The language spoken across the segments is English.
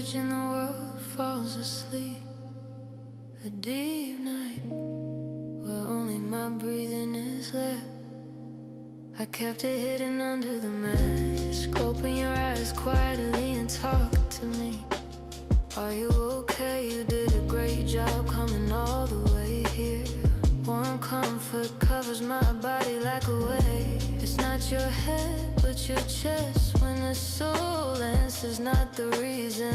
bridge and the world falls asleep. A deep night where only my breathing is left. I kept it hidden under the mask. Open your eyes quietly and talk to me. Are you okay? You did a great job coming all the way here. Warm comfort covers my body like a weight. It's not your head, but your chest. When the soul answers, not the reason.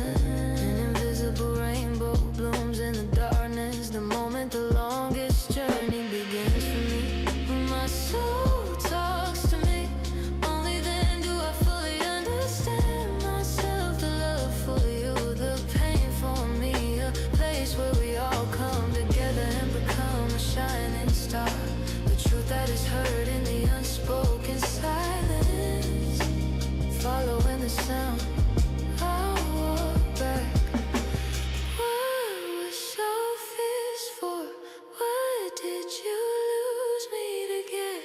An invisible rainbow blooms in the darkness. The moment the longest journey begins for me. When my soul talks to me, only then do I fully understand myself. The love for you, the pain for me. A place where we all come together and become a shining star. The truth that is heard in the unspoken silence. Following the sound, I'll walk back. What was so fierce for? What did you lose me to get?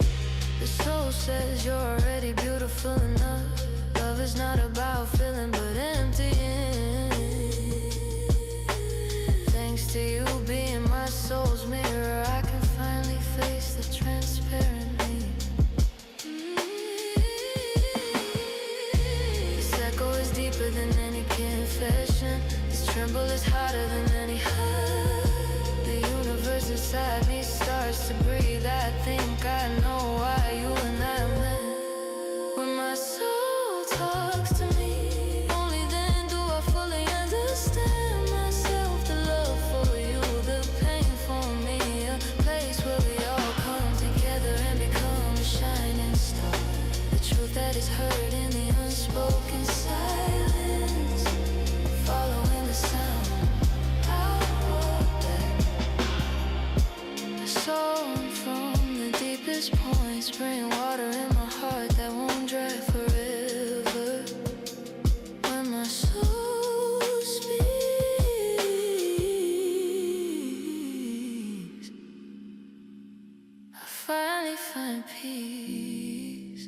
The soul says you're already beautiful enough. Love is not about filling but emptying. Thanks to you being my soul's mirror, I can finally face the transparent me. This echo is deeper than any confession. This tremble is hotter than any hug. The universe inside me starts to breathe. I think I know why you and I met. When my soul talks to me, only then do I fully understand myself. The love for you, the pain for me. A place where we all come together and become a shining star. The truth that is heard in the unspoken silence. Following the sound, I'll walk back. A song from the deepest points, bring water in my heart that won't dry forever. When my soul speaks, I finally find peace.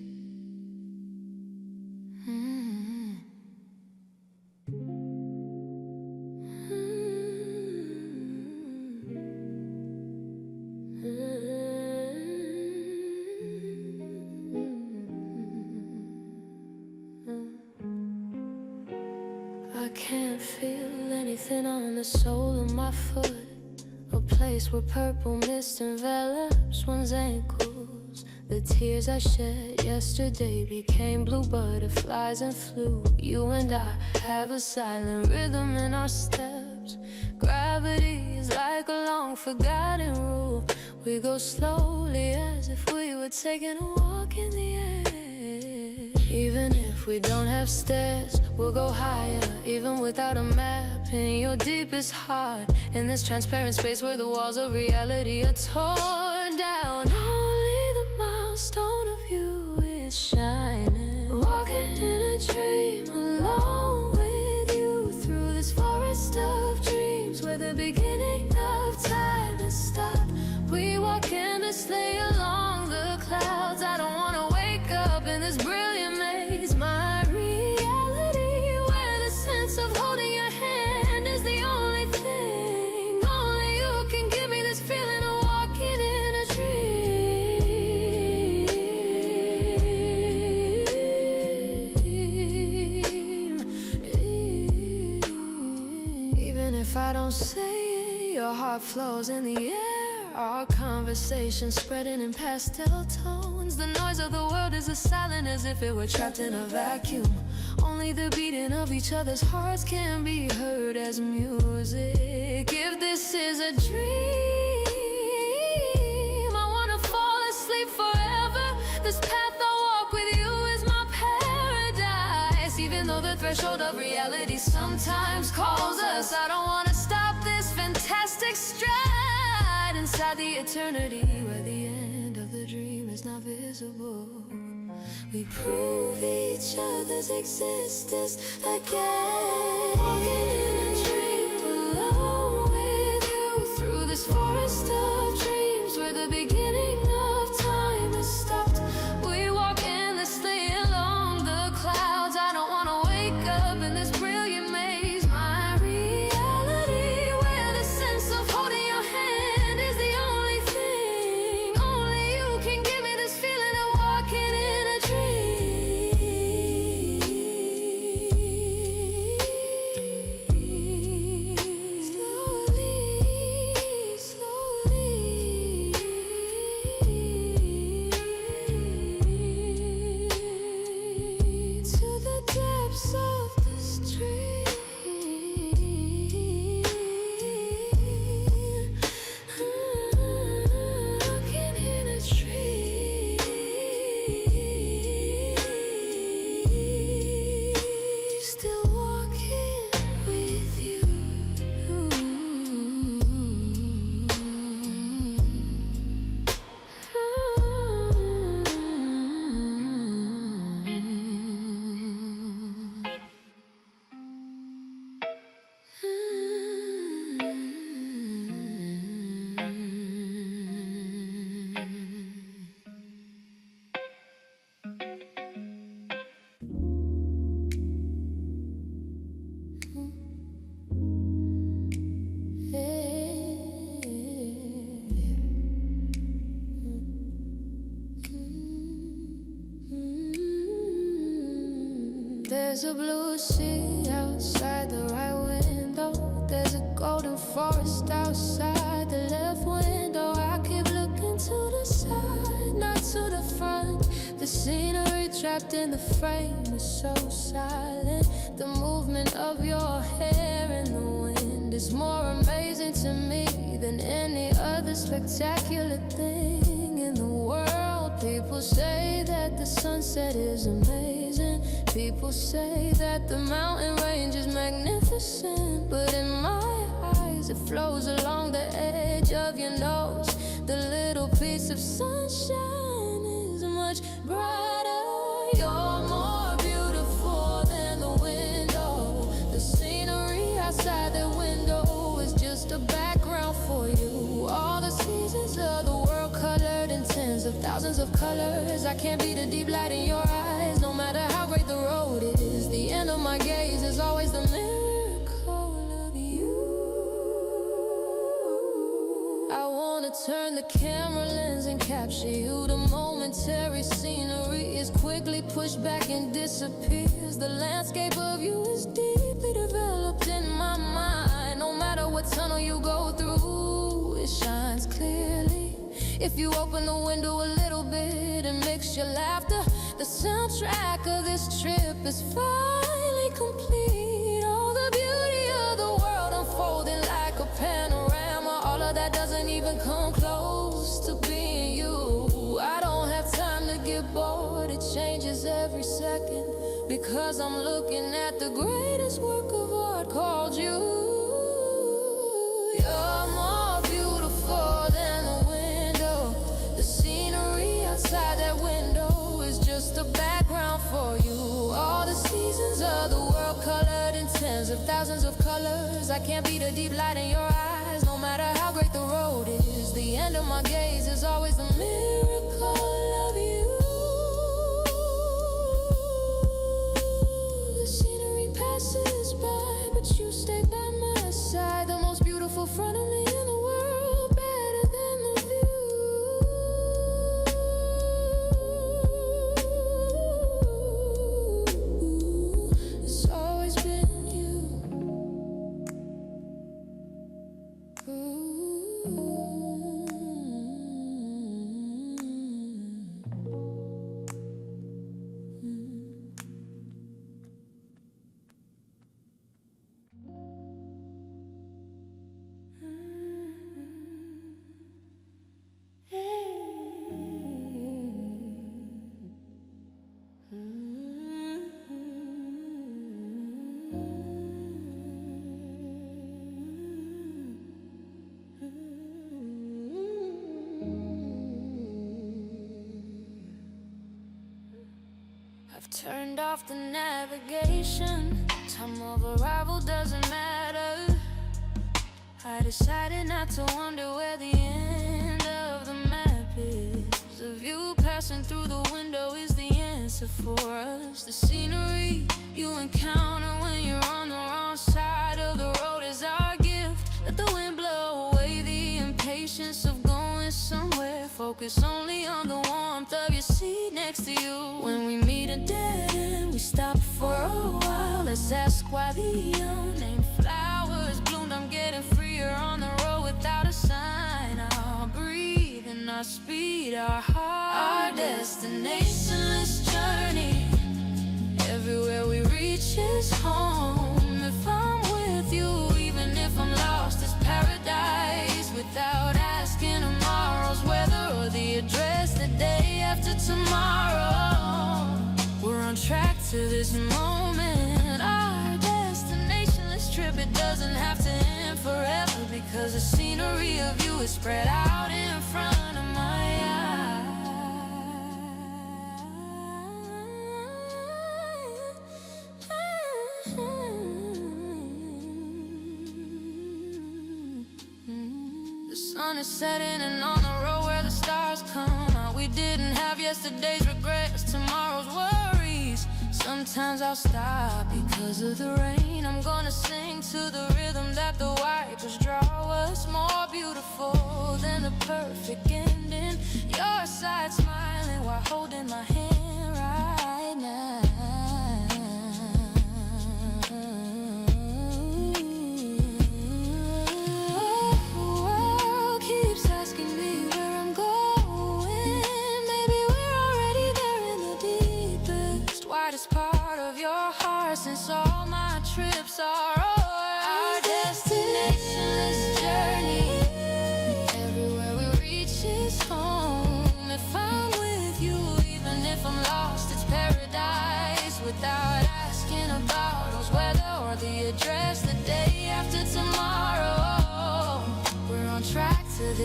I can't feel anything on the sole of my foot. A place where purple mist envelops one's ankles. The tears I shed yesterday became blue butterflies and flew. You and I have a silent rhythm in our steps. Gravity is like a long forgotten rule. We go slowly as if we were taking a walk in the air. Even if we don't have stairs, we'll go higher, even without a map. In your deepest heart, in this transparent space where the walls of reality are torn down, only the milestone of you is shining. Walking in a dream alone with you through this forest of dreams where the beginning of time has stopped. We walk endlessly along the clouds. I don't wanna wake up in this brilliant maze. My reality, where the sense of holding your hand is the only thing. Only you can give me this feeling of walking in a dream. Even if I don't say it, your heart flows in the air. Our conversation spreading in pastel tones. The noise of the world is as silent as if it were trapped in a vacuum. Only the beating of each other's hearts can be heard as music. If this is a dream, I wanna fall asleep forever. This path I walk with you is my paradise. Even though the threshold of reality sometimes calls us, I don't wanna stop this fantastic stride inside the eternity where the end of the dream is not visible. We prove each other's existence again. Walking in a dream alone with you through this forest of dreams where the beginning of time has stopped. We walk endlessly along the clouds. I don't wanna wake up in this brilliant maze. My There's a blue sea outside the right window. There's a golden forest outside the left window. I keep looking to the side, not to the front. The scenery trapped in the frame is so silent. The movement of your hair in the wind is more amazing to me than any other spectacular thing in the world. People say that the sunset is amazing. People say that the mountain range is magnificent. But in my eyes, it flows along the edge of your nose. The little piece of sunshine is much brighter. You're more beautiful than the window. The scenery outside the window is just a background for you. All the seasons of the world colored in tens of thousands of colors. I can't beat the deep light in your eyes, no matter how great the road is. The end of my gaze is always the miracle of you. I wanna turn the camera lens and capture you. The momentary scenery is quickly pushed back and disappears. The landscape of you is deeply developed in my mind. No matter what tunnel you go through, it shines clearly. If you open the window a little bit and mix your laughter, the soundtrack of this trip is finally complete. All the beauty of the world unfolding like a panorama. All of that doesn't even come close to being you. I don't have time to get bored, it changes every second, because I'm looking at the greatest work of art called you. You're more beautiful than the window. The scenery outside that window is just a background for you. All the seasons of the world colored in tens of thousands of colors. I can't beat the deep light in your eyes, no matter how great the road is. The end of my gaze is always the miracle of you. The scenery passes by, but you stay by my side. The most beautiful front of me in the world, better than the view. It's always been you. I've turned off the navigation. Time of arrival doesn't matter. I decided not to wonder where the end of the map is. The view passing through the window is the answer for us. The scenery you encounter when you're on the wrong side of the road is our gift. Let the wind blow away the impatience of going somewhere. Focus only on the warmth of your seat next to you. When we meet a dead end, we stop for a while. Let's ask why the unnamed flowers bloomed. I'm getting freer on the road without a sign. I'll breathe and I'll speed our heart. Our destinationless journey, everywhere we reach is home. If I'm with you, even if I'm lost, it's paradise. Without asking tomorrow's weather or the address the day after tomorrow, we're on track to this moment. Our destinationless trip, it doesn't have to end forever, because the scenery of you is spread out in front of my eyes. The sun is setting and on the road where the stars come out. We didn't have yesterday's regrets, tomorrow's worries. Sometimes I'll stop because of the rain. I'm gonna sing to the rhythm that the wipers draw. What's more beautiful than the perfect ending? Your side smiling while holding my hand right now.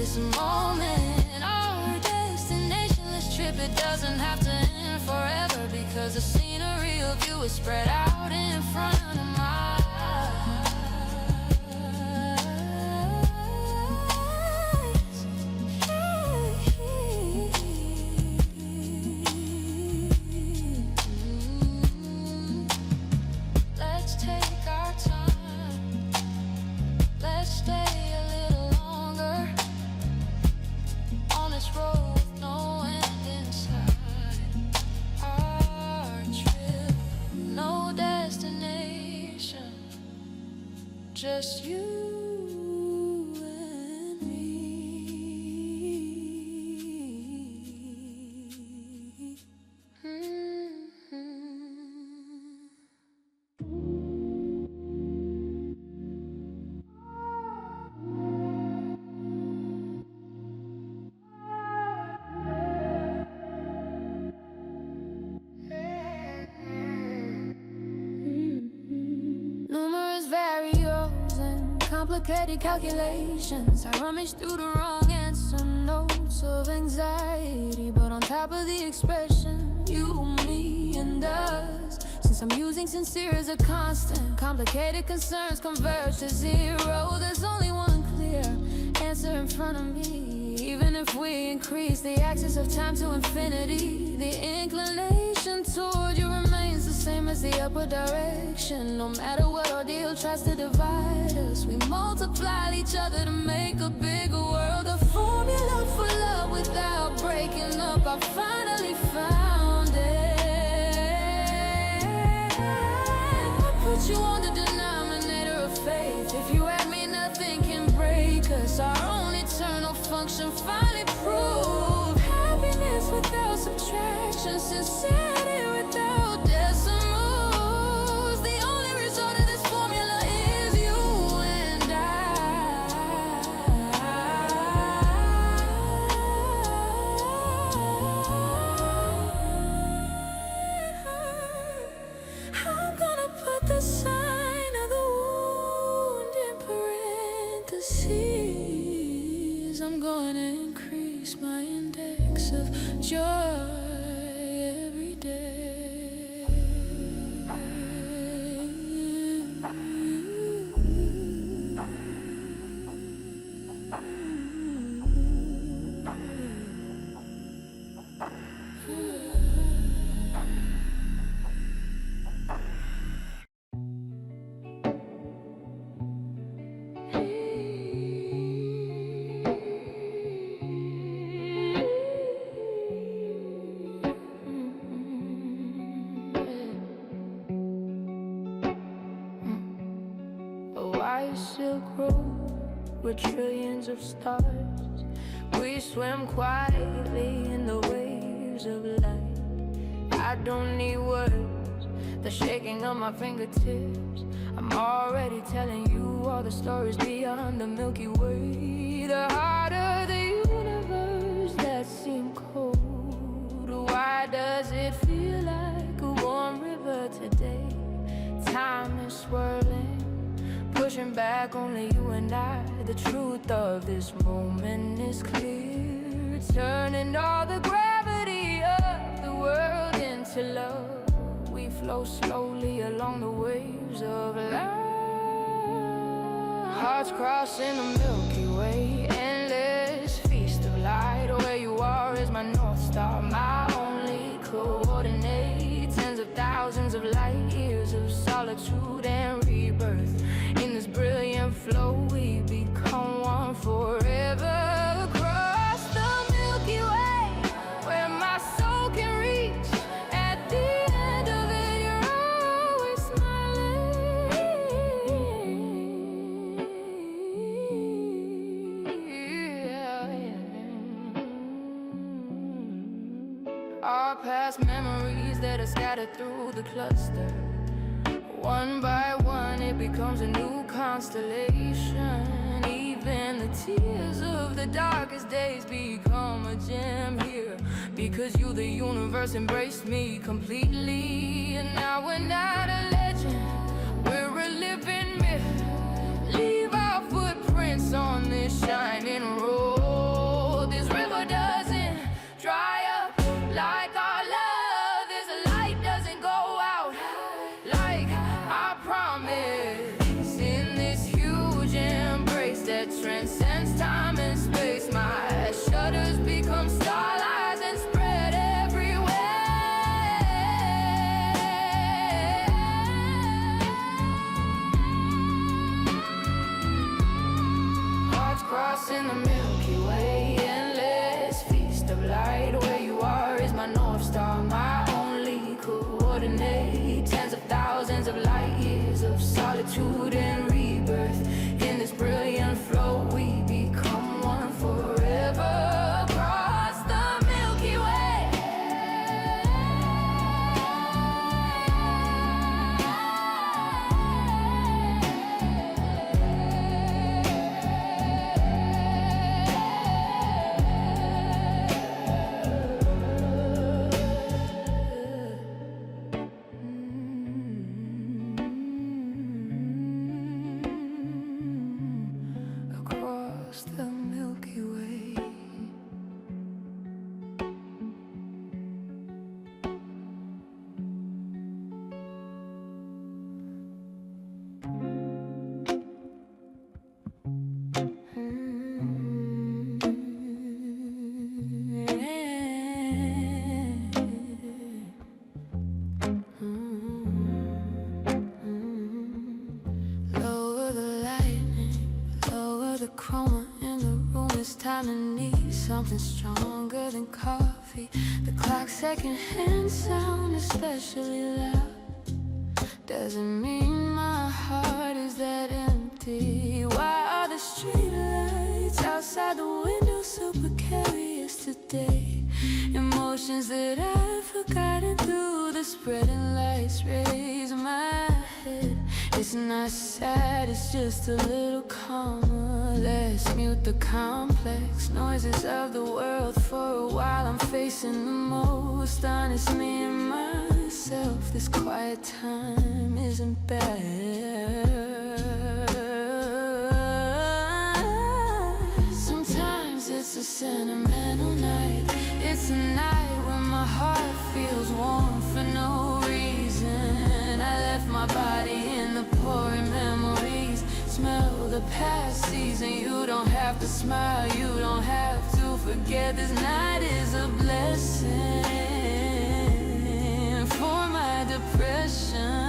this moment. Our destination, let's trip. It doesn't have to end forever, because the scenery of you is spread out in front of my eyes. Let's take our time. Let's stay a little longer on this road with no end inside. Our trip, no destination, just you and me. Numerous variables and complicated calculations. I rummage through the wrong answer, notes of anxiety, but on top of the expression, you, me, and us. Since I'm using sincere as a constant, complicated concerns converge to zero. There's only one clear answer in front of me. Even if we increase the axis of time to infinity, the inclination toward you remains the same as the upward direction. No matter what ordeal tries to divide us, we multiply each other to make a bigger world. A formula for love without breaking up, I finally found it. I put you on the denominator of faith. If you add me, nothing can break us. Our own eternal function finally proved happiness without subtraction, sincerity without decimals. The only result of this formula is you and I. I'm gonna put the sign of the wound in parentheses. I'm gonna increase my index of joy every day. A wide silk road with trillions of stars. We swim quietly in the waves of light. I don't need words, the shaking of my fingertips. I'm already telling you all the stories beyond the Milky Way. The heart of the universe that seemed cold. Why does it feel like a warm river today? Time is swirling, pushing back only you and I. The truth of this moment is clear, turning all the gravity of the world into love. We flow slowly along the waves of life. Hearts crossing the Milky Way, endless feast of light. Where you are is my North Star, my only coordinate. Tens of thousands of light years of solitude and rebirth. In this brilliant flow, we become one forever. Across the Milky Way, where my soul can reach. At the end of it, you're always smiling. Our past memories that are scattered through the cluster. One by one, it becomes a new constellation. Even the tears of the darkest days become a gem here, because you, the universe, embraced me completely. And now we're not a legend, we're a living myth. Leave our footprints on this shining road. transcends time and space. My shutters become starlights and spread everywhere. Hearts crossing the Milky Way, endless feast of light. Where you are is my North Star, my only coordinate. Tens of thousands of light years of solitude and rebirth. In this brilliant flow we become one forever. Across the Milky Way. Across the Milky Way. Lower the lightning, lower the chroma in the room. It's time to need something stronger than coffee. The clock's second-hand sound, especially loud, doesn't mean my heart is that empty. Why are the streetlights outside the window so precarious today? Emotions that I've forgotten through the spreading lights raise my head. It's not sad, it's just a little calmer. Let's mute the complex noises of the world for a while. I'm facing the most honest me and myself. This quiet time isn't bad. Sometimes it's a sentimental night. It's a night when my heart feels warm for no reason. I left my body in the pouring memories. Smell the past season. You don't have to smile, you don't have to forget. This night is a blessing for my depression.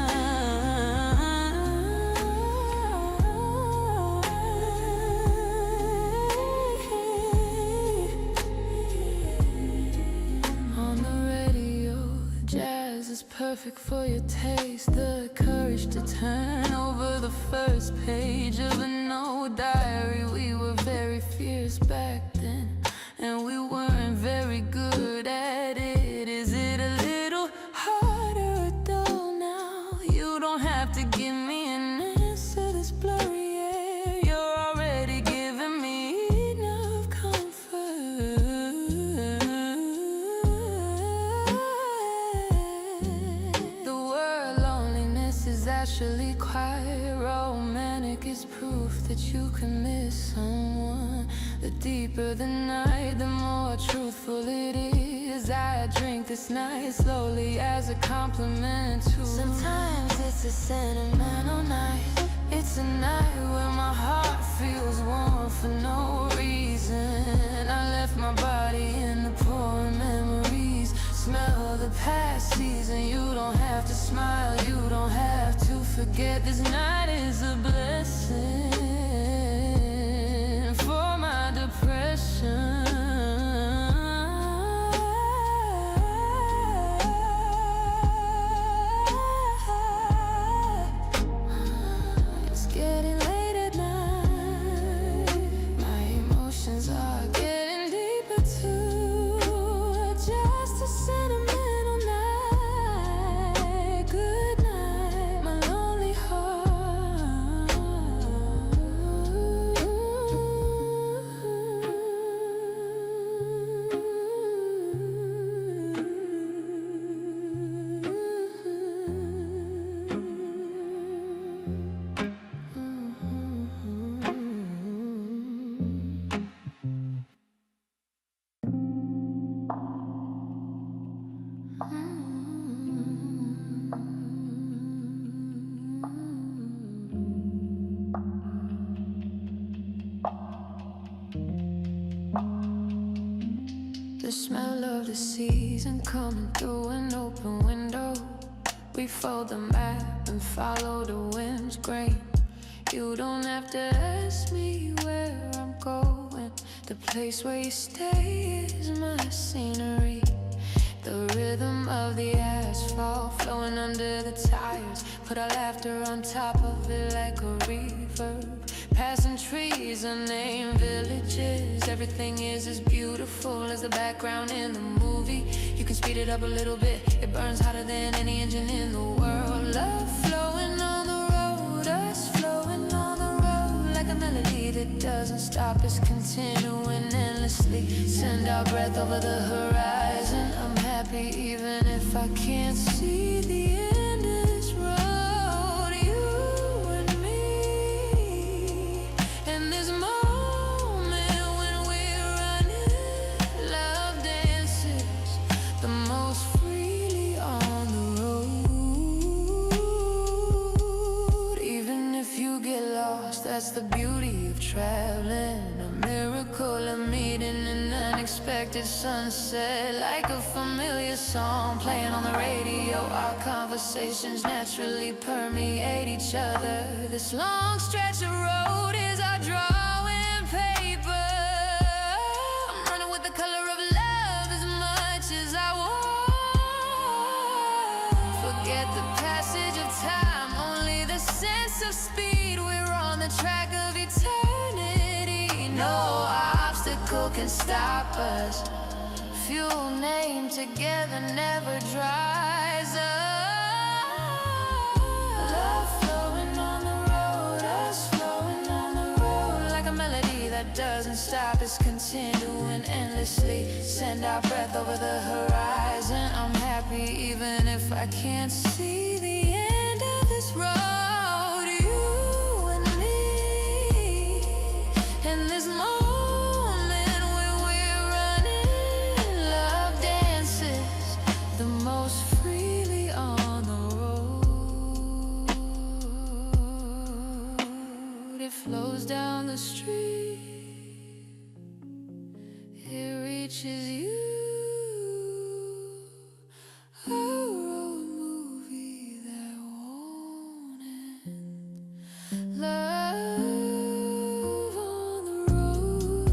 On the radio, jazz is perfect for your taste. The courage to turn over the first page of a no diary. We were very fierce back then, and we weren't very good at it. Is it a little harder or dull now? You don't have to give me an answer this blurry air. You're already giving me enough comfort. The word loneliness is actually quite romantic. It's proof that you can miss someone. The deeper the night, the more truthful it is. I drink this night slowly as a compliment to. Sometimes it's a sentimental night. It's a night where my heart feels warm for no reason. I left my body in the pouring memories. Smell the past season. You don't have to smile, you don't have to forget. This night is a blessing for my depression. It's getting late at night. My emotions are getting deeper too. Just a sentimental night. Good night, my lonely heart. the season coming through an open window. We fold the map and follow the wind's grain. You don't have to ask me where I'm going. The place where you stay is my scenery. The rhythm of the asphalt flowing under the tires. Put our laughter on top of it like a reverb. Passing trees, unnamed villages. Everything is as beautiful as the background in the movie. You can speed it up a little bit. It burns hotter than any engine in the world. Love flowing on the road, us flowing on the road. Like a melody that doesn't stop, it's continuing endlessly. Send our breath over the horizon. I'm happy even if I can't see the end of this road. You and me, and this moment when we're running. Love dances the most freely on the road. Even if you get lost, that's the beauty of traveling. A miracle, a meeting, an unexpected sunset. Like a familiar song playing on the radio. Our conversations naturally permeate each other. This long stretch of road is our drawing paper. I'm running with the color of love as much as I want. Forget the passage of time, only the sense of speed. We're on the track of eternity. No obstacle can stop us. Fuel name together never dries up. Love flowing on the road, us flowing on the road. Like a melody that doesn't stop, it's continuing endlessly. Send our breath over the horizon. I'm happy even if I can't see the end of this road. You and me, and this moment. Most freely on the road. It flows down the street. It reaches you. A road movie that won't end. Love on the road.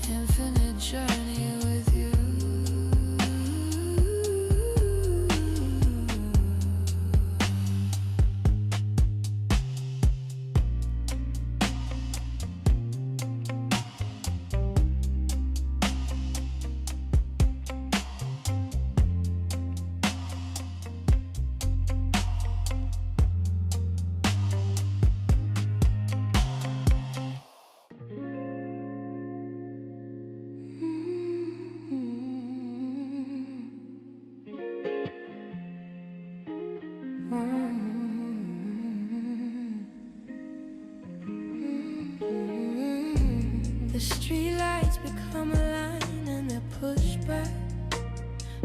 Infinite journey with you. The streetlights become a line and they're pushed back.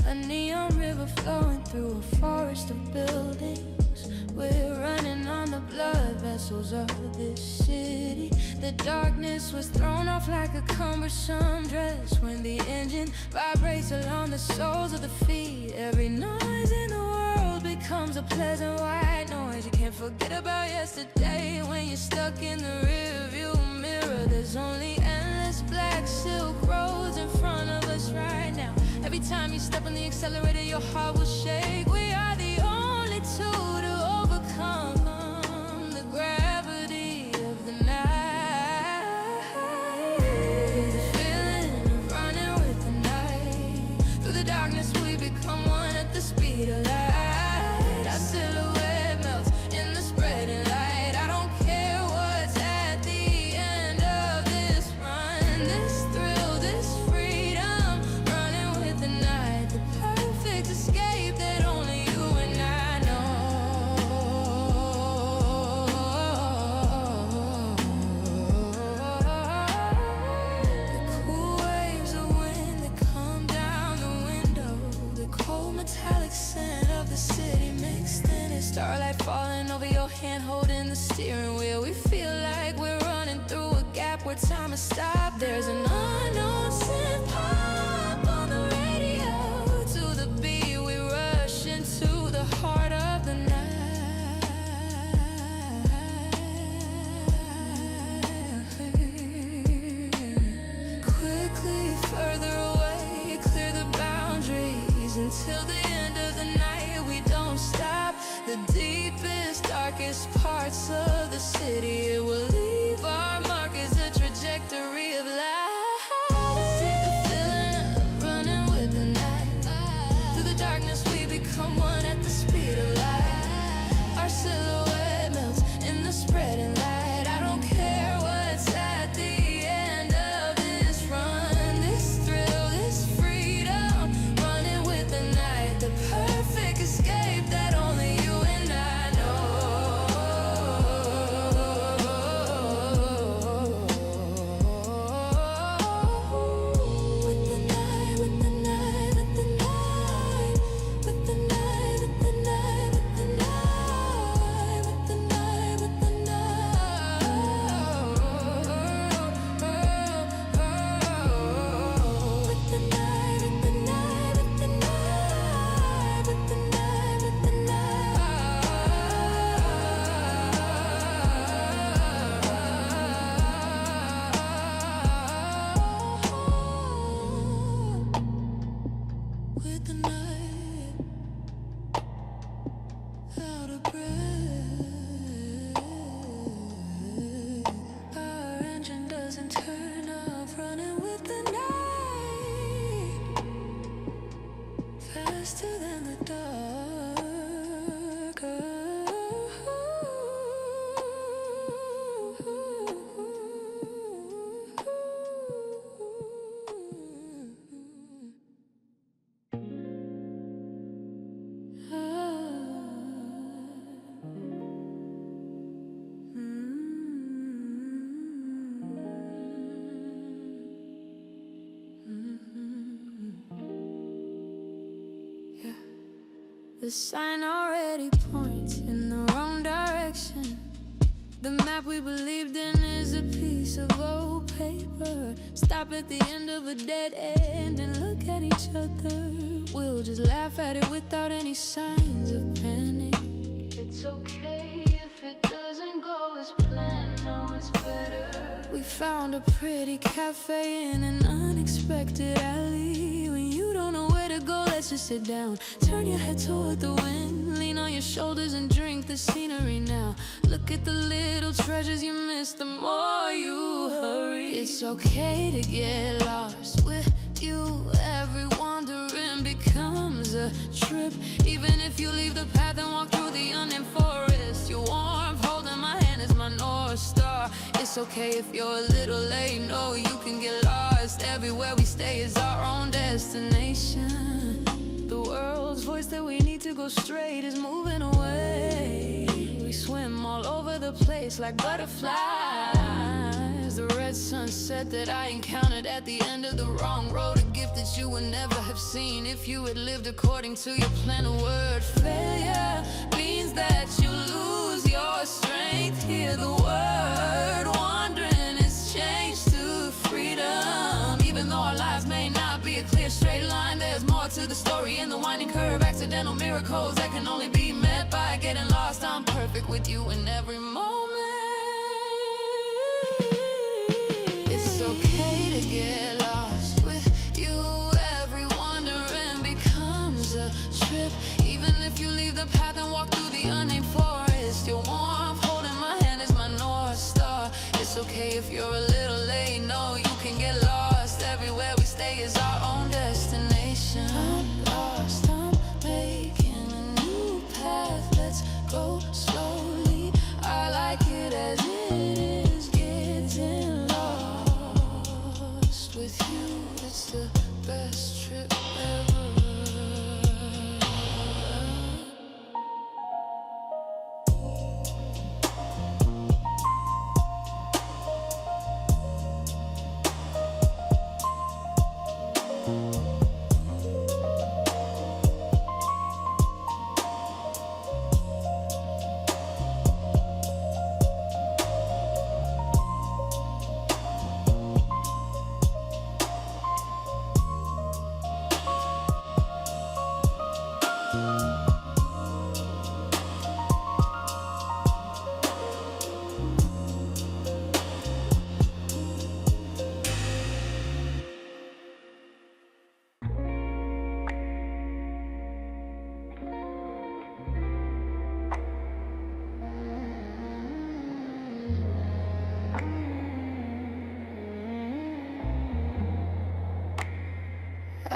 A neon river flowing through a forest of buildings. We're running on the blood vessels of this city. The darkness was thrown off like a cumbersome dress when the engine vibrates along the soles of the feet. Every noise in the world becomes a pleasant white noise. You can't forget about yesterday when you're stuck in the rearview mirror. There's only endless black silk roads in front of us right now. Every time you step on the accelerator, your heart will shake. We are the only two to overcome the gravity of the night. The feeling of running with the night. Through the darkness we become one at the speed of light. Our silhouette melts in the spreading light. I don't care what's at the end of this run. This thrill, this freedom, running with the night. The perfect escape that only you and I know. The cool waves of wind that come down the window. The cold metallic scent of the city mixed in it. Starlight falling over your hand, holding the steering wheel. We feel like we're running through a gap where what time to stop. There's an unknown synth pop on the radio. To the beat we rush into the heart of the night. Quickly further away, clear the boundaries until the end of the night. We don't stop. The deepest, darkest parts of the city, it will leave our mark as a trajectory of light. Take the feeling of running with the night. Through the darkness we become one at the speed of light. Our silhouette melts in the spreading light. I don't care what's at the end of this run. This thrill, this freedom, running with the night. The perfect escape that only you and I know. With the night, with the night, with the night, with the night, with the night, with the night, with the night, with the night. With the night, with the night, with the night, with the night, with the night. With the night, out of breath. Our engine doesn't turn off, running with the night. Faster than the dark. The sign already points in the wrong direction. The map we believed in is a piece of old paper. Stop at the end of a dead end and look at each other. We'll just laugh at it without any signs of panic. It's okay if it doesn't go as planned, no, it's better. We found a pretty cafe in an unexpected alley. When you don't know where to go, let's just sit down. Turn your head toward the wind, lean on your shoulders and drink the scenery now. Look at the little treasures you miss the more you hurry. It's okay to get lost with you. Every wandering becomes a trip. Even if you leave the path and walk through the unnamed forest, your warmth holding my hand is my North Star. It's okay if you're a little late, no, you can get lost. Everywhere we stay is our own destination. The world's voice that we need to go straight is moving away. We swim all over the place like butterflies. The red sunset that I encountered at the end of the wrong road, a gift that you would never have seen if you had lived according to your plan. A word failure means that you lose your strength. Hear the word wandering is changed to freedom. Even though our lives may not be a clear straight line, there's more to the story in the winding curve. Accidental miracles that can only be met by getting lost. I'm perfect with you in every moment. It's okay to get lost with you. Every wandering becomes a trip. Even if you leave the path and walk through the unnamed forest, your warmth holding my hand is my North Star. It's okay if you're a little late, no, you can get lost. Everywhere we stay is our own destination. I'm lost, I'm making a new path. Let's go slowly. I like it as it is, getting lost with you. It's the best trip ever.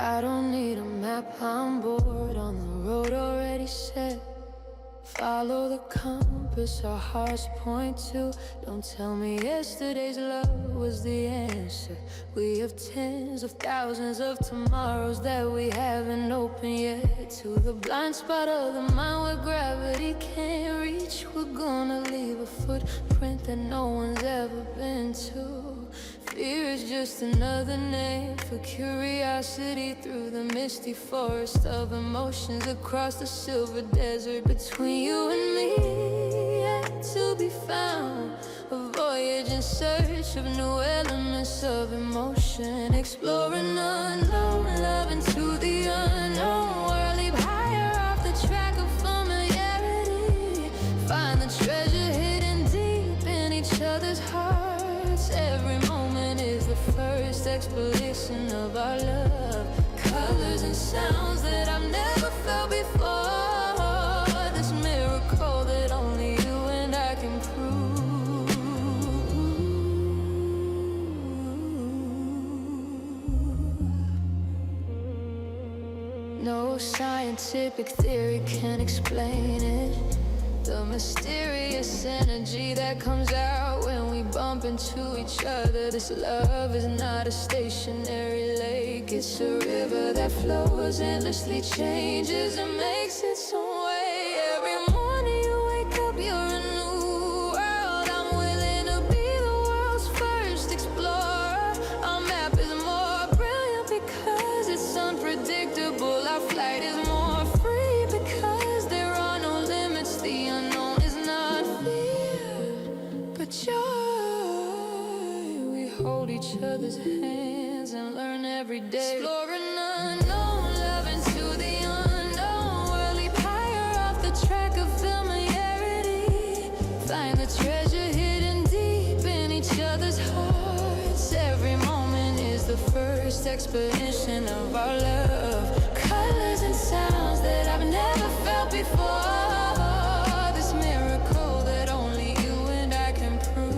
I don't need a map, I'm bored on the road already set. Follow the compass our hearts point to. Don't tell me yesterday's love was the answer. We have tens of thousands of tomorrows that we haven't opened yet. To the blind spot of the mind where gravity can't reach, we're gonna leave a footprint that no one's ever been to. Fear is just another name for curiosity through the misty forest of emotions across the silver desert between you and me. Yet to be found, a voyage in search of new elements of emotion, exploring unknown love into the unknown world. Leap higher off the track of familiarity, find the treasure hidden deep in each other's hearts. Every moment is the first expedition of our love. Colors and sounds that I've never felt before. This miracle that only you and I can prove. No scientific theory can explain it. The mysterious energy that comes out when we bump into each other. This love is not a stationary lake. It's a river that flows endlessly, changes and makes its own way. Every morning you wake up, you're a new world. I'm willing to be the world's first explorer. Our map is more brilliant because it's unpredictable. Our flight is more free because there are no limits. The unknown is not fear, but joy. We hold each other's hands and learn every day. Exploring unknown love into the unknown world. Leap higher off the track of familiarity, find the treasure hidden deep in each other's hearts. Every moment is the first expedition of our love. Colors and sounds that I've never felt before. This miracle that only you and I can prove.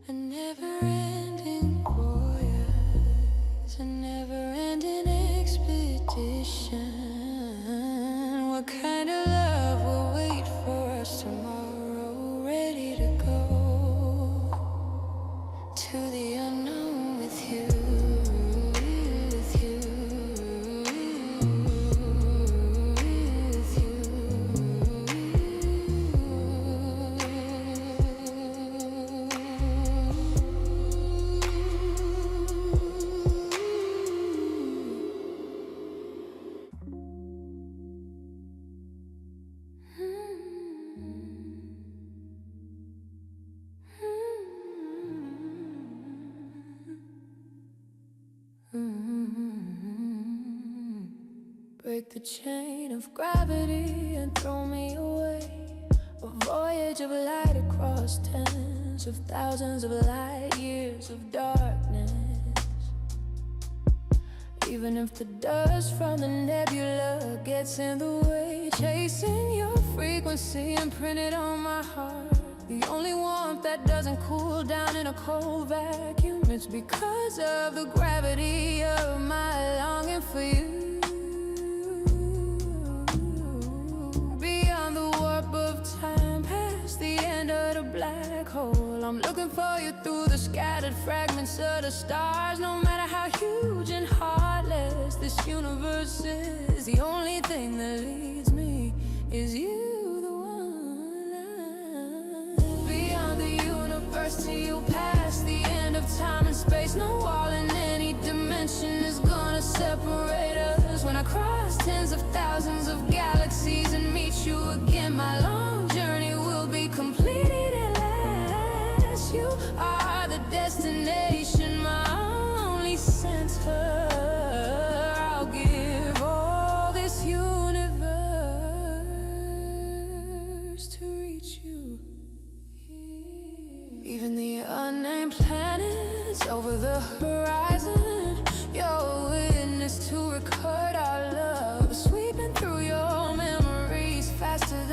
A never-ending voyage, a never-ending expedition. What kind of love will wait for us tomorrow? Ready to go to the unknown with you, with you, with you. Break the chain of gravity and throw me away. A voyage of light across tens of thousands of light years of darkness. Even if the dust from the nebula gets in the way, chasing your frequency imprinted on my heart. The only warmth that doesn't cool down in a cold vacuum. It's because of the gravity of my longing for you. Beyond the warp of time, past the end of the black hole, I'm looking for you through the scattered fragments of the stars. No matter how huge and heartless this universe is, the only thing that leads me is you, the one. Beyond the universe to you, past the end of time and space. No wall in any dimension is gonna separate us. When I cross tens of thousands of galaxies and meet you again, my long journey will be completed at last. You are the destination, my only center. I'll give all this universe to reach you. Even the unnamed planets over the horizon, you're a witness to record our love, sweeping through your memories faster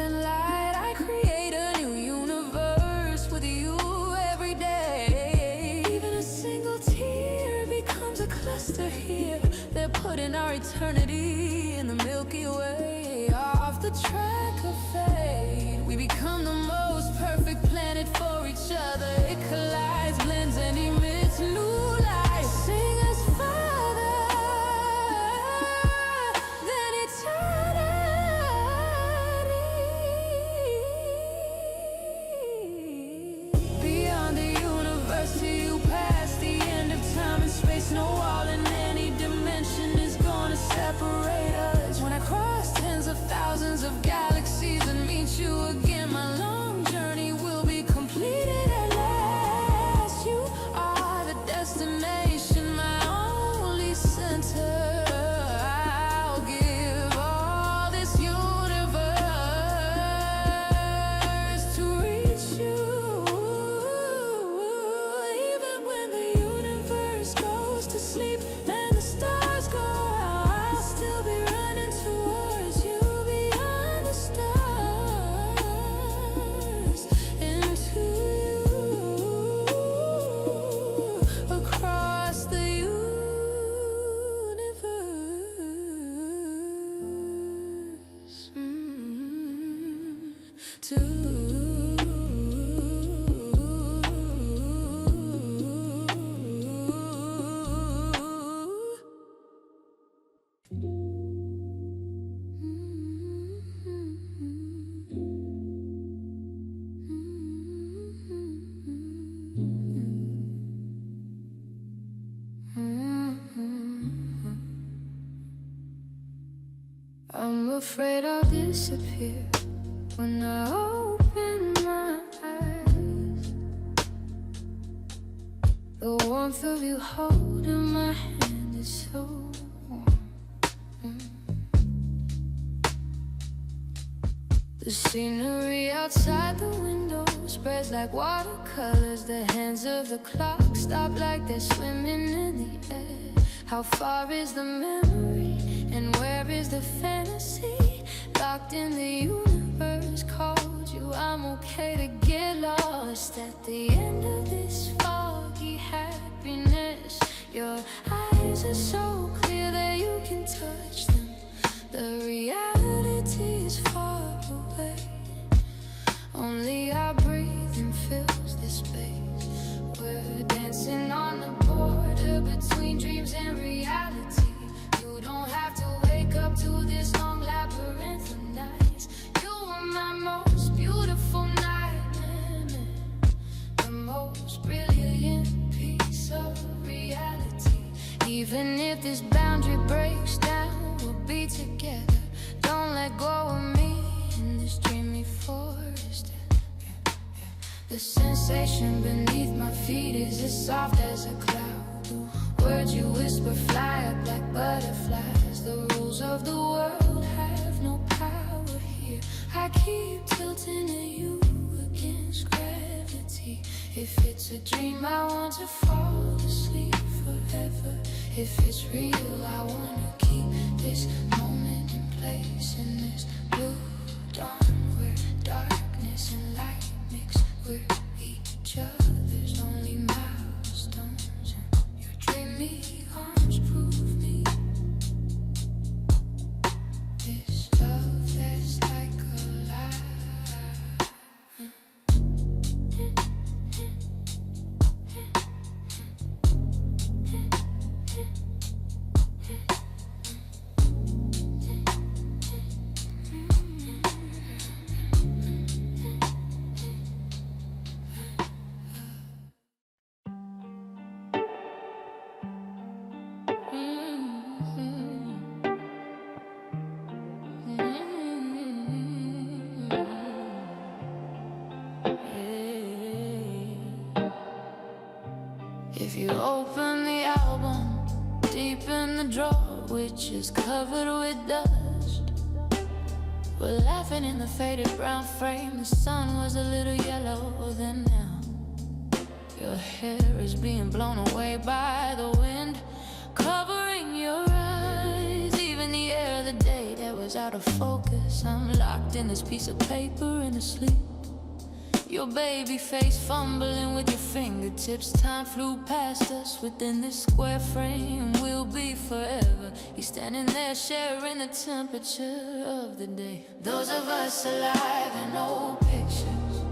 planets are here. They're putting our eternity in the Milky Way. Off the track of fate, we become the most perfect planet for each other. It collides, blends, and emits new light. Sing us farther than eternity. Beyond the universe, till you pass the end of time and space. No wall in any dimension is gonna separate us. When I cross tens of thousands of galaxies and meet you again, my long journey will be completed at last. You are the destination, my only center. I'll give all this universe to reach you. Even when the universe goes to sleep and the stars go out, I'll still be running towards you. Beyond the stars, into you, across the universe, to I'm afraid I'll disappear when I open my eyes. The warmth of you holding my hand is so warm. The scenery outside the window spreads like watercolors. The hands of the clock stop like they're swimming in the air. How far is the memory and where is the fantasy? Locked in the universe, called you. I'm okay to get lost at the end of this foggy happiness. Your eyes are so clear that you can touch them. The reality is far away. Only our breathing fills this space. We're dancing on the border between dreams and reality. You don't have to wake up to this long labyrinth of nights. You were my most beautiful nightmare, the most brilliant piece of reality. Even if this boundary breaks down, we'll be together. Don't let go of me in this dreamy forest. The sensation beneath my feet is as soft as a cloud. The words you whisper fly up like butterflies. The rules of the world have no power here. I keep tilting at you against gravity. If it's a dream, I want to fall asleep forever. If it's real, I wanna keep this moment in place. In this blue dawn where darkness and light mix, we're each other's only milestones. And your dreamy arms prove me this love that's like a lie. If you open the album deep in the drawer, which is covered with dust, we're laughing in the faded brown frame. The sun was a little yellow then now. Your hair is being blown away by the wind, covering your eyes. Even the air of the day that was out of focus. I'm locked in this piece of paper and asleep. Your baby face fumbling with your fingertips. Time flew past us within this square frame. We'll be forever. You're standing there sharing the temperature of the day. Those of us alive in old pictures,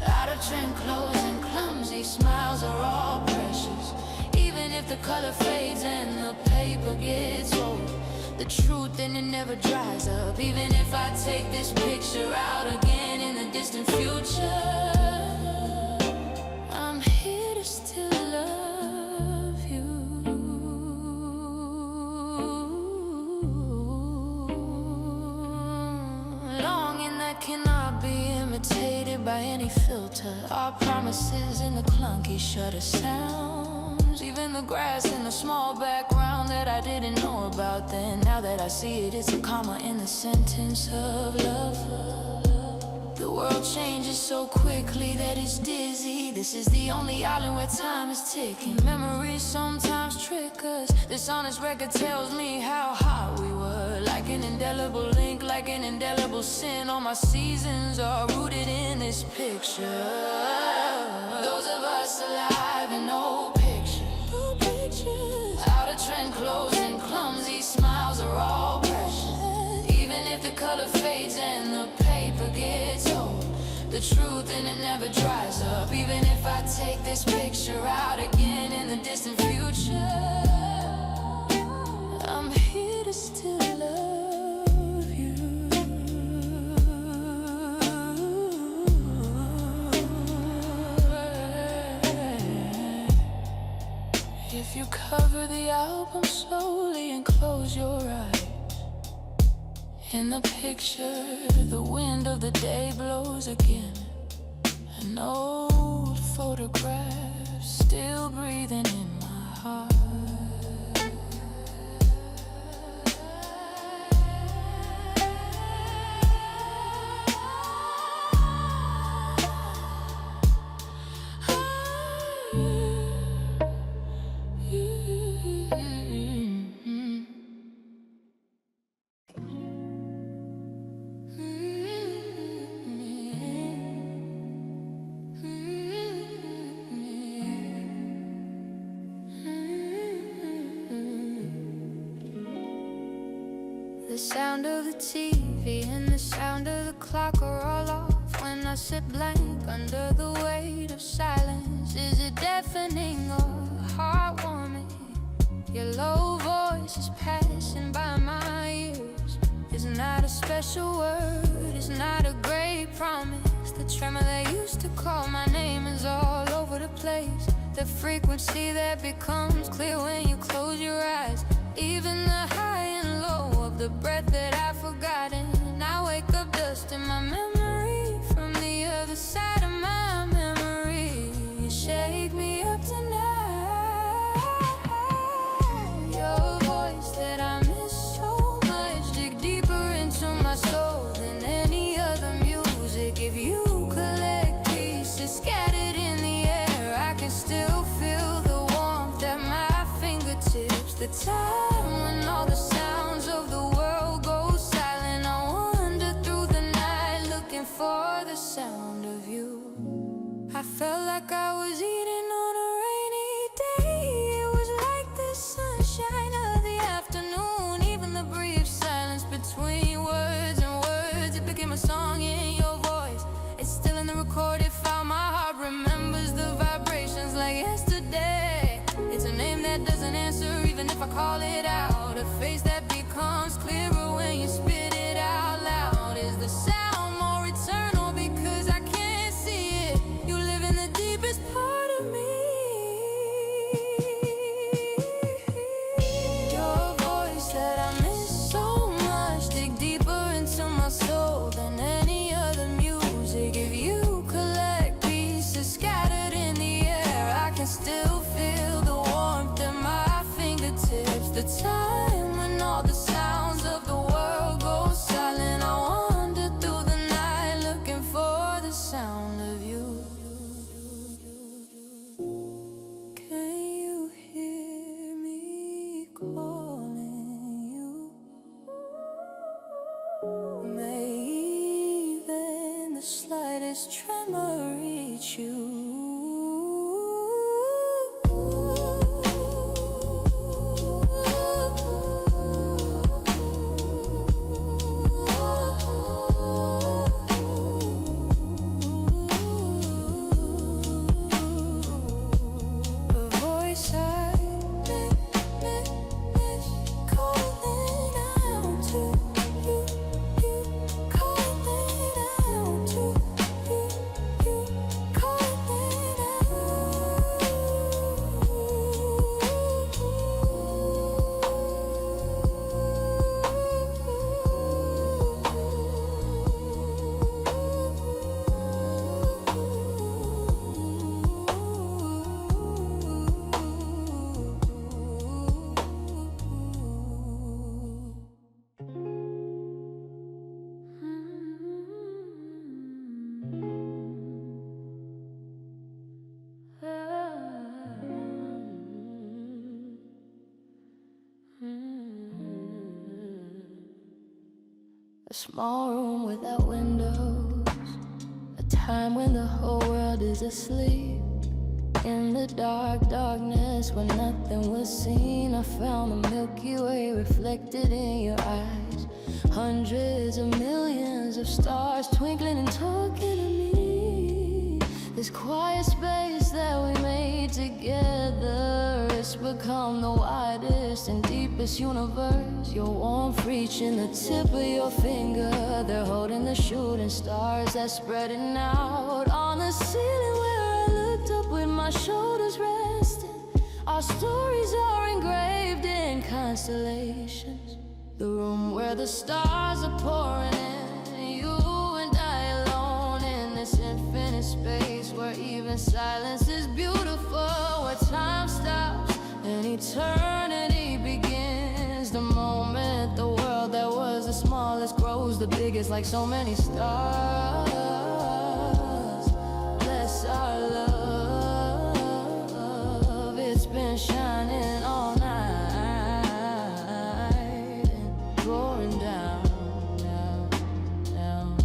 out of trend clothes and clumsy smiles are all precious. Even if the color fades and the paper gets old, the truth in it never dries up. Even if I take this picture out again in the distant future, I'm here to still love you. Longing that cannot be imitated by any filter. Our promises in the clunky shutter sounds. Even the grass in the small background that I didn't know about then. Now that I see it, it's a comma in the sentence of love. The world changes so quickly that it's dizzy. This is the only island where time is ticking. Memories sometimes trick us. This honest record tells me how hot we were. Like an indelible link, like an indelible sin. All my seasons are rooted in this picture. Those of us alive in old pictures, out of trend clothes and clumsy smiles are all precious. Even if the color fades and the paper gets old, the truth in it never dries up. Even if I take this picture out again in the distant future, I'm here to still love you. If you cover the album slowly and close your eyes, in the picture, the wind of the day blows again. An old photograph still breathing in my heart. The sound of the TV and the sound of the clock are all off when I sit blank under the weight of silence. Is it deafening or heartwarming? Your low voice is passing by my ears. It's not a special word, it's not a great promise. The tremor that used to call my name is all over the place. The frequency that becomes clear when you close your eyes. Even the high and low of the breath that I've forgotten. I wake up dust in my memory from the other side of my memory. You shake me up tonight. Your voice that I miss so much, dig deeper into my soul than any other music. If you collect pieces scattered in the air, I can still feel the warmth at my fingertips. The time when all the sounds of the world go silent, I wander through the night looking for the sound of you. I felt like I was eating on a rainy day. It was like the sunshine of the afternoon. Even the brief silence between words and words, it became a song in your voice. It's still in the recorded file. My heart remembers the vibrations like yesterday. It's a name that doesn't answer even if I call it out. A face that becomes clearer when you spit it out loud. Is the sound more eternal because I can't see it? You live in the deepest part of me. Your voice that I miss so much, dig deeper into my soul than any other music. If you collect pieces scattered in the air, I can still feel the warmth at my fingertips. The time A small room without windows, a time when the whole world is asleep. In the dark, darkness where nothing was seen, I found the Milky Way reflected in your eyes. Hundreds of millions of stars twinkling and talking to me. This quiet space that we made together, it's become the widest and deepest universe. Your warmth reaching the tip of your finger, they're holding the shooting stars that's spreading out on the ceiling where I looked up with my shoulders resting. Our stories are engraved in constellations. The room where the stars are pouring in, you and I alone in this infinite space where even silence is beautiful, where time stops and eternity begins. The moment the world that was the smallest grows the biggest, like so many stars. Bless our love, it's been shining all night and pouring down, down.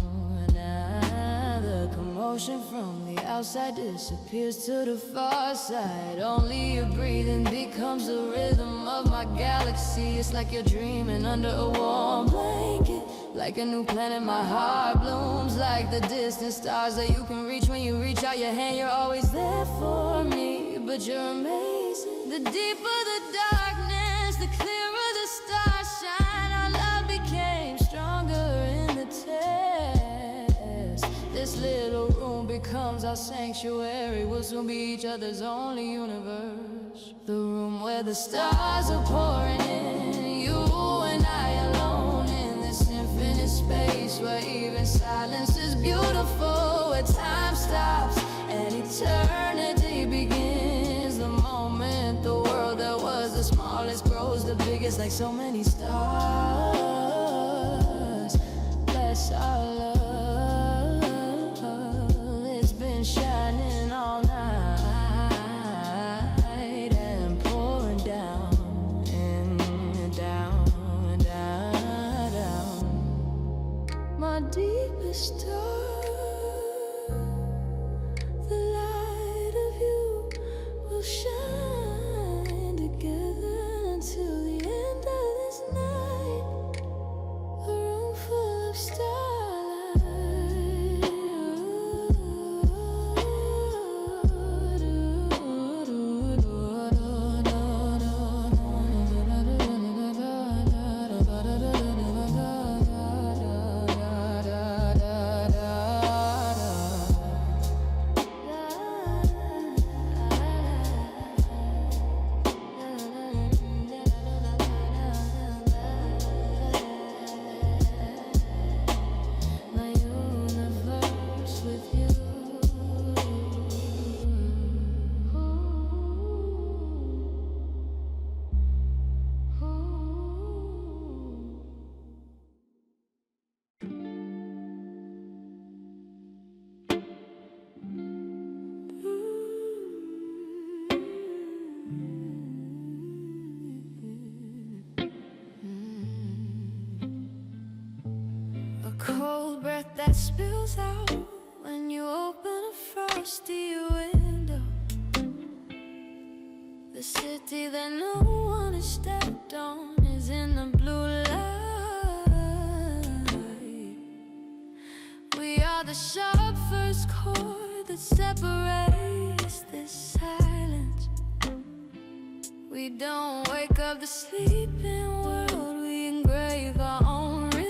The commotion from the outside disappears to the far side. Only your breathing becomes the rhythm of my galaxy. It's like you're dreaming under a warm blanket, like a new planet. My heart blooms like the distant stars that you can reach when you reach out your hand. You're always there for me, but you're amazing. The deeper the darkness, the clearer the stars shine. Our love became stronger in the test. This little room becomes our sanctuary. We'll soon be each other's only universe. The room where the stars are pouring in, you and I alone in this infinite space where even silence is beautiful, where time stops and eternity begins. The moment the world that was the smallest grows the biggest, like so many stars. Bless our love, it's been shining all night and pouring down and down and down, down. My deepest star, the light of you will shine together until the end of this night. A room full of my universe with you. A cold breath that spills out when you open a frosty window. The city that no one has stepped on is in the blue light. We are the sharp first chord that separates this silence. We don't wake up the sleeping world, we engrave our own rhythm.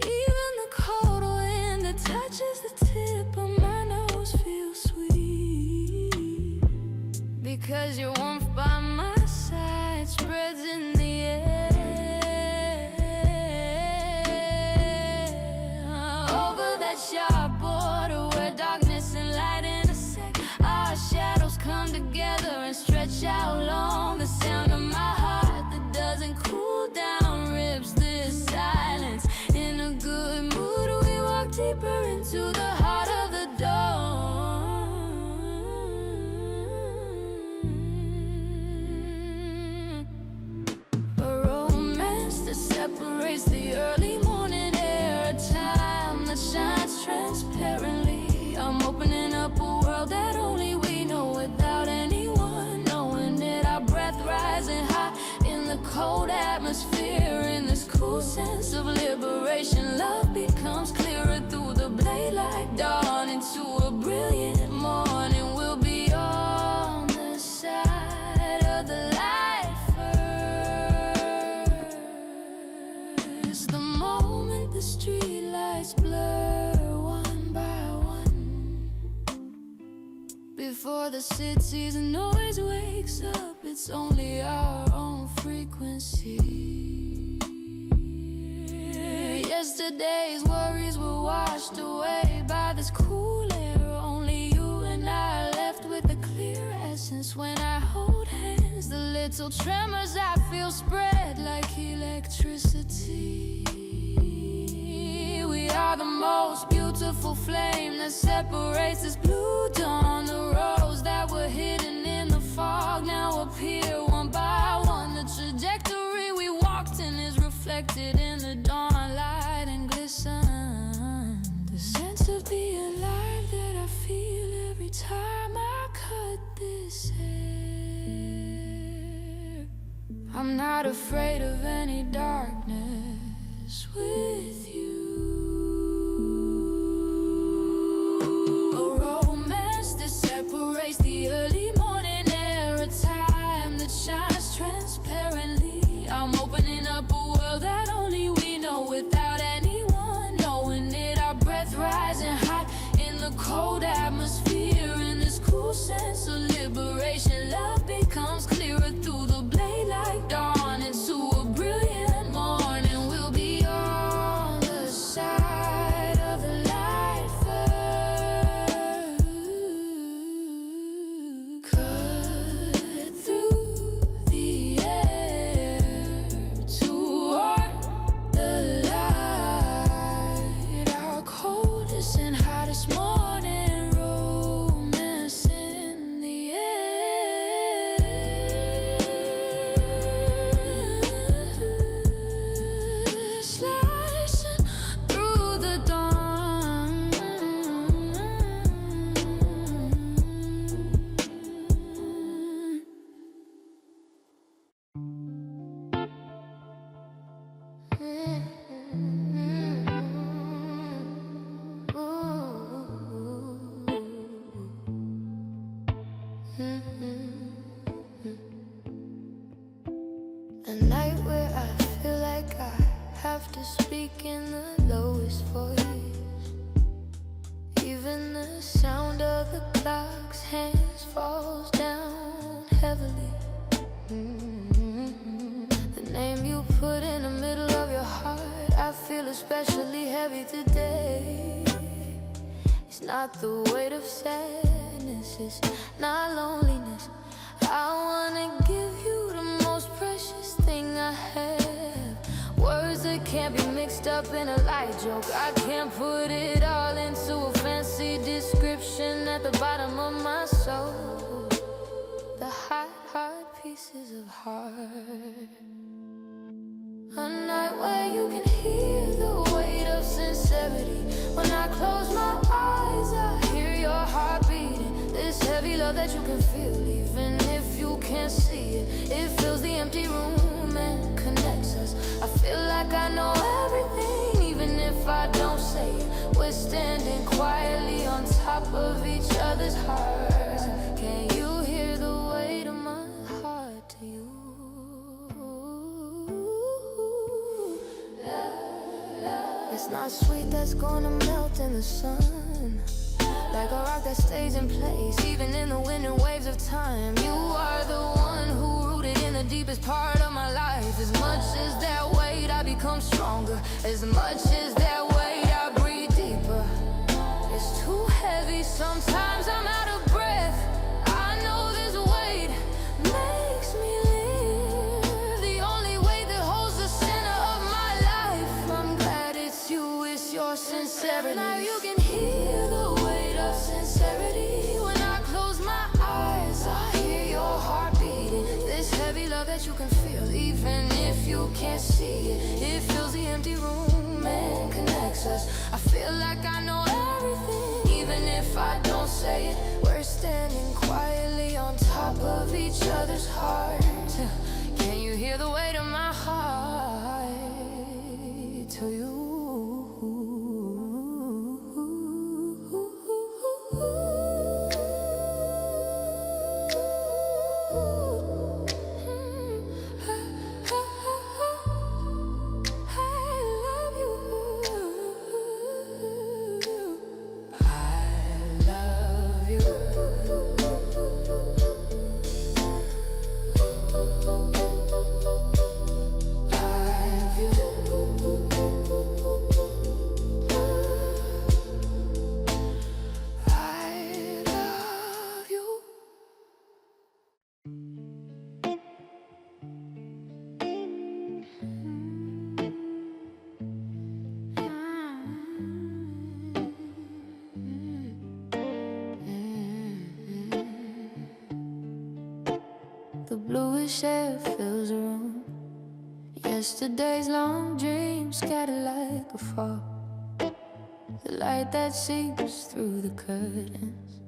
Even the cold wind that touches the tip of my nose feels sweet, because your warmth by my side spreads in the air. Over that sharp border where darkness and light intersect, our shadows come together and stretch out long. The sound of my heart that doesn't cool down rips this silence. In a good mood we walk deeper into the heart of the dawn. cold atmosphere, in this cool sense of liberation, love becomes clearer through the blade like dawn into a brilliant morning. We'll be on the side of the light first. The moment the streetlights blur one by one, before the city's noise wakes up, it's only our own frequency. Yesterday's worries were washed away by this cool air. Only you and I are left with a clear essence. When I hold hands, the little tremors I feel spread like electricity. We are the most beautiful flame that separates this blue dawn. The roads that were hidden in the fog now appear one by one. The trajectory we walked in is reflected in the dawn light and glisten. The sense of being alive that I feel every time I cut this hair. I'm not afraid of any darkness with you. Separates the early morning air, a time that shines transparently. I'm opening up a world that only we know, without anyone knowing it. Our breath rising hot in the cold atmosphere, in this cool sense of liberation, love becomes clearer through the blade like dawn into a brilliant morning. We'll be on the side of the light first. A night where I feel like I have to speak in the lowest voice. Even the sound of the clock's hands falls down heavily. The name you put in the middle of your heart, I feel especially heavy today. It's not the weight of sadness, it's not loneliness. I wanna give you the most precious thing I have. Words that can't be mixed up in a light joke. I can't put it all into a fancy description at the bottom of my soul. The hot, hard pieces of heart. A night where you can hear the weight of sincerity. When I close my eyes, I hear your heart beating. This heavy love that you can feel, even if you can't see it. It fills the empty room and connects us. I feel like I know everything, even if I don't say it. We're standing quietly on top of each other's hearts. Can you hear the weight of my heart to you? It's not sweet that's gonna melt in the sun, like a rock that stays in place, even in the wind and waves of time. You are the one who rooted in the deepest part of my life. As much as that weight, I become stronger. As much as that weight, I breathe deeper. It's too heavy, sometimes I'm out of breath. I know this weight makes me live. The only weight that holds the center of my life. I'm glad it's you, it's your sincerity. Now you can hear the weight of sincerity. When I close my eyes, I hear your heart beating. This heavy love that you can feel, even if you can't see it. It fills the empty room and connects us. I feel like I know everything, even if I don't say it. We're standing quietly on top of each other's hearts. Can you hear the weight of my heart to you. The bluish air fills the room. Yesterday's long dreams scattered like a fog. The light that seeps through the curtains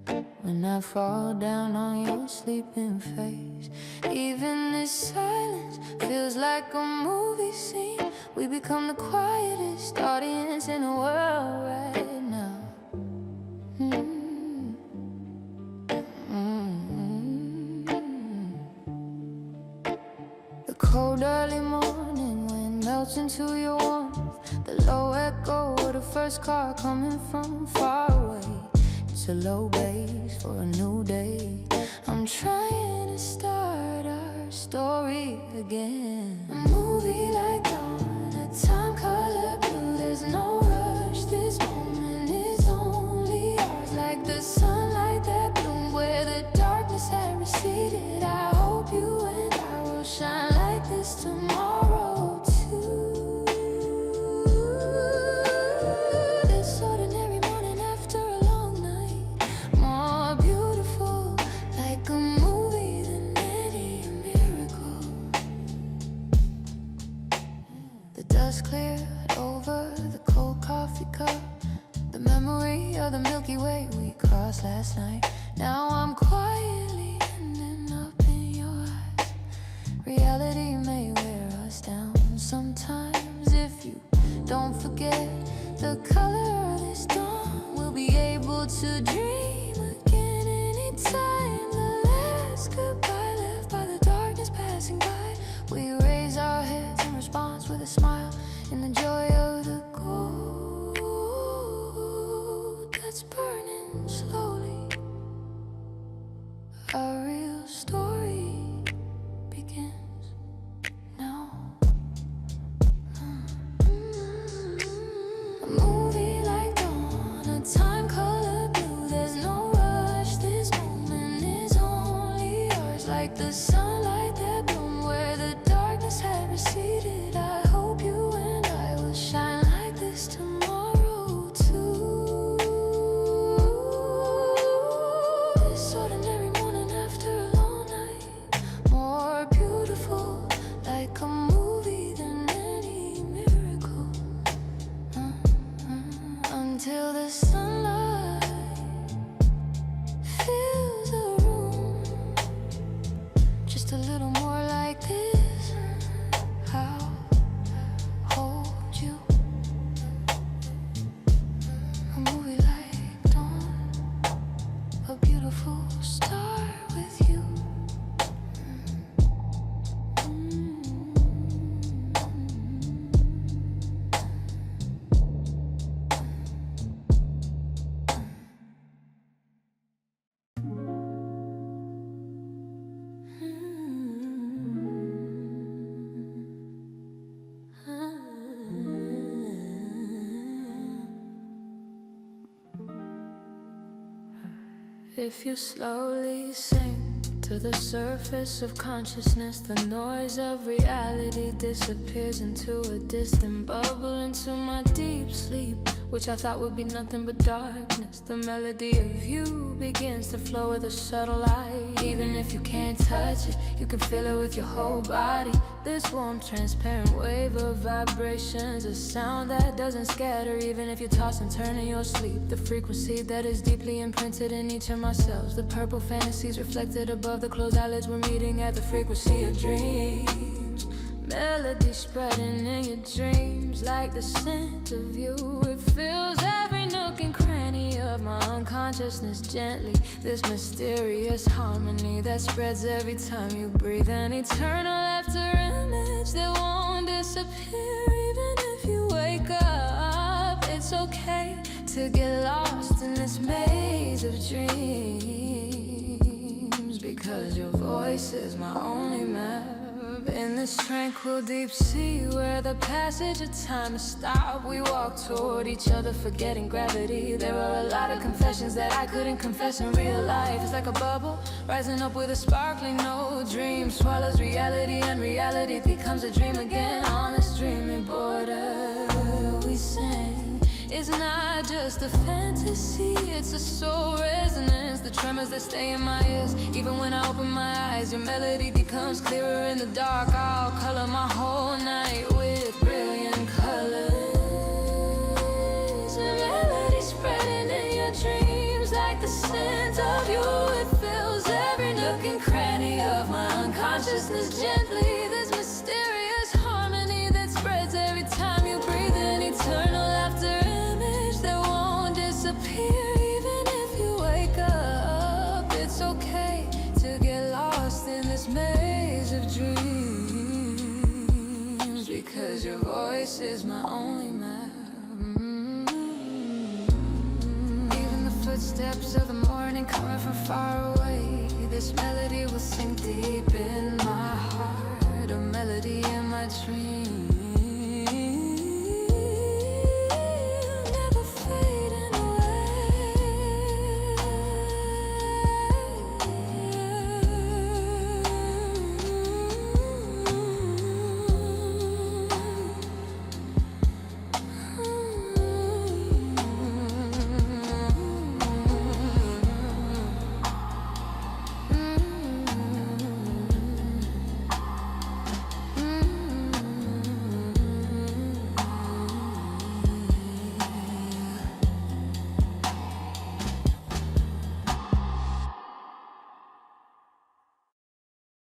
when I fall down on your sleeping face. Even this silence feels like a movie scene. We become the quietest audience in the world right now. The cold early morning wind melts into your warmth. The low echo of the first car coming from far away. It's a low base for a new day. I'm trying to start our story again. A movie like on a time color blue. There's no rush, this moment is only ours. Like the sunlight that bloomed where the darkness had receded. I hope you and I will shine like this tomorrow too. This ordinary morning after a long night, more beautiful, like a movie than any miracle. The dust cleared over the cold coffee cup. The memory of the Milky Way we crossed last night. Now I'm quietly ending up in your eyes. Reality may wear us down sometimes. If you don't forget the color of this dawn, we'll be able to dream again anytime. The last goodbye left by the darkness passing by. We raise our heads in response with a smile in the joy of the gold that's burning slowly. Our real story begins now. A movie like dawn, a time color blue. There's no rush, this moment is only ours. Like the sunlight that bloomed where the darkness had receded. I hope you and I will shine like this tomorrow too. This ordinary morning after a long night, more beautiful, like a movie than any miracle. Until the sunlight fills the room, just a little more like this. I'll hold you. A movie like dawn, a beautiful star with you. If you slowly sink to the surface of consciousness, the noise of reality disappears into a distant bubble, into my deep sleep, which I thought would be nothing but darkness. The melody of you begins to flow with a subtle light. Even if you can't touch it, you can feel it with your whole body. This warm, transparent wave of vibrations, a sound that doesn't scatter even if you toss and turn in your sleep. The frequency that is deeply imprinted in each of my cells. The purple fantasies reflected above the closed eyelids. We're meeting at the frequency of dreams. Melody spreading in your dreams like the scent of you. It fills every nook and cranny of my unconsciousness gently. This mysterious harmony that spreads every time you breathe. An eternal after image that won't disappear even if you wake up. It's okay to get lost in this maze of dreams, because your voice is my only map. In this tranquil deep sea where the passage of time has stopped, we walk toward each other forgetting gravity. There are a lot of confessions that I couldn't confess in real life. It's like a bubble rising up with a sparkling no dream swallows reality, and reality becomes a dream again. On this dreamy border we sing. It's not just a fantasy, it's a soul resonance. The tremors that stay in my ears, even when I open my eyes. Your melody becomes clearer in the dark. I'll color my whole night with brilliant colors. A melody spreading in your dreams like the scent of you. It fills every nook and cranny of my unconsciousness gently. This mysterious harmony that spreads every time you breathe. An eternal laughter that won't disappear even if you wake up. It's okay to get lost in this maze of dreams, because your voice is my only map. Even the footsteps of the morning coming from far away, this melody will sink deep in my heart. A melody in my dreams.